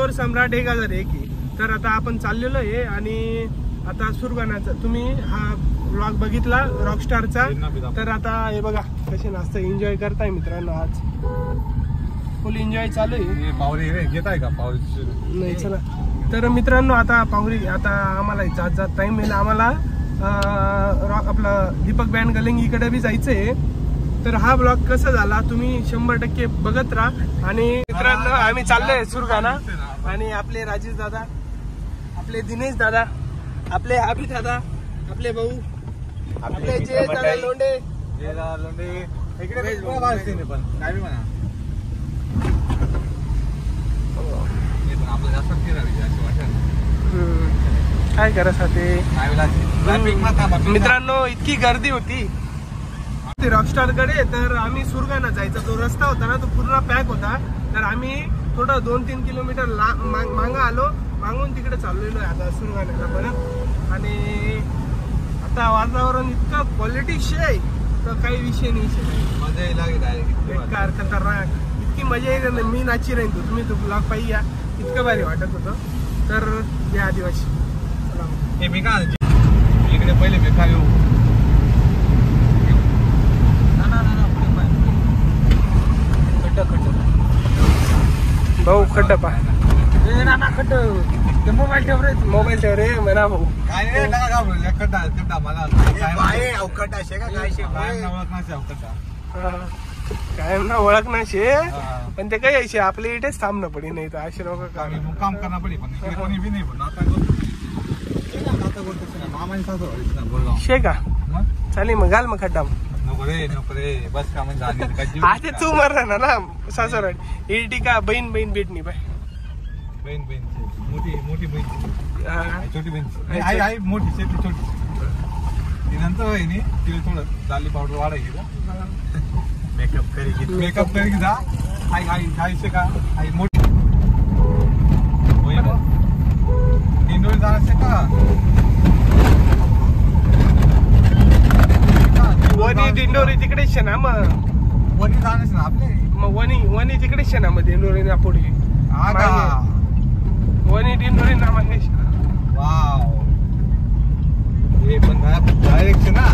स्वर सम्राट 1001 आहे। तर आता आपण चाललेलो आहे आणि आता सुरगाण्याचा तुम्ही हा व्लॉग बघितला रॉकस्टारचा। तर आता हे बघा कसे नाचता एन्जॉय करताय मित्रांनो, आज फुल एन्जॉय चालू आहे। पावरी घेत आहे का पावरी नाही चला। तर मित्रांनो आता पावरी आता आम्हाला जात टाइम येईल, आम्हाला आपला दीपक बँड गलिंगीकडे बी जायचंय। तर हा ब्लॉग कसा झाला तुम्ही 100% बघत राहा। आणि मित्रांनो आम्ही चाललोय सुरगाणा आणि आपले राजेश दादा, आपले दिनेश दादा, आपले अभि दादा, आपले भाऊ, आपले जे दादा लोंढे इकडे पण काय बी म्हणा काय करायसाठी मित्रांनो इतकी गर्दी होती रॉकस्टार कडे। तर आम्ही सुरगाणा जायचा जो रस्ता होता ना तो पूर्ण पॅक होता। तर आम्ही थोडं 2-3 किलोमीटर मागं आलो, मागून तिकडे चाललेलो आहे आता सुरगाण्याला परत। आणि आता वातावरण इतकं पॉलिटिक्स आहे तर काही विषय नाही, मजा लागेल बेकार खतरनाक इतकी मजा येईल। मी नाची राहीन तू तुम्ही तो ब्लॉग पाहिजे इतकं भारी वाटत होतं। तर या आदिवासी हे मी का इकडे पहिले बेका येऊ भाऊ खड्डा पा खड्ड ते मोबाईल ठेव रे, मोबाईल ठेव रे म्हणा भाऊ। कायम ना ओळख ना शे, पण ते काही शे आपल्या इथेच थांबणं पडी, नाही तर असे लोक काम करणार पडी पण कोणी बी नाही शे का चालेल मग घाल मग खड्डा नको रे बस का म्हणजे आता तू मर ना सासर इर्टिका बहीण भेटणी बाय बहीण मोठी बहीण छोटी बहीण आई मोठी शेती छोटी ती नंतर आहे नी तिला थोडं लाली पावडर वाढायची का मेकअप करी जा आई का आई मोठी इंडोर जायचं का वनी दिंडोरी तिकडेच शे ना, मग वनी जाणच ना आपले मग वनी तिकडेच शे ना, मग दिंडोरी ना पुढे वनी दिंडोरी ना मागे। वाव हे पण डायरेक्ट ना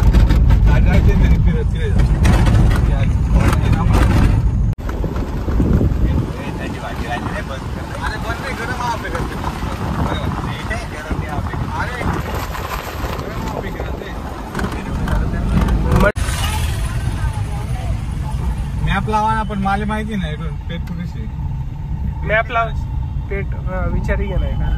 मॅप लावा ना, पण मला माहिती नाही पेट कुठे मॅप लाव पेट विचारी घे नाही का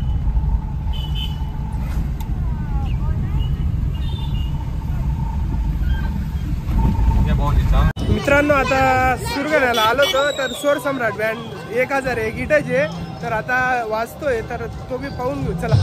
मित्रांनो। आता सुरगाण्याला आलो होतो तर स्वर सम्राट बँड 1001 इटाचे तर आता वाजतोय तर तो बी पाहून घेऊ चला।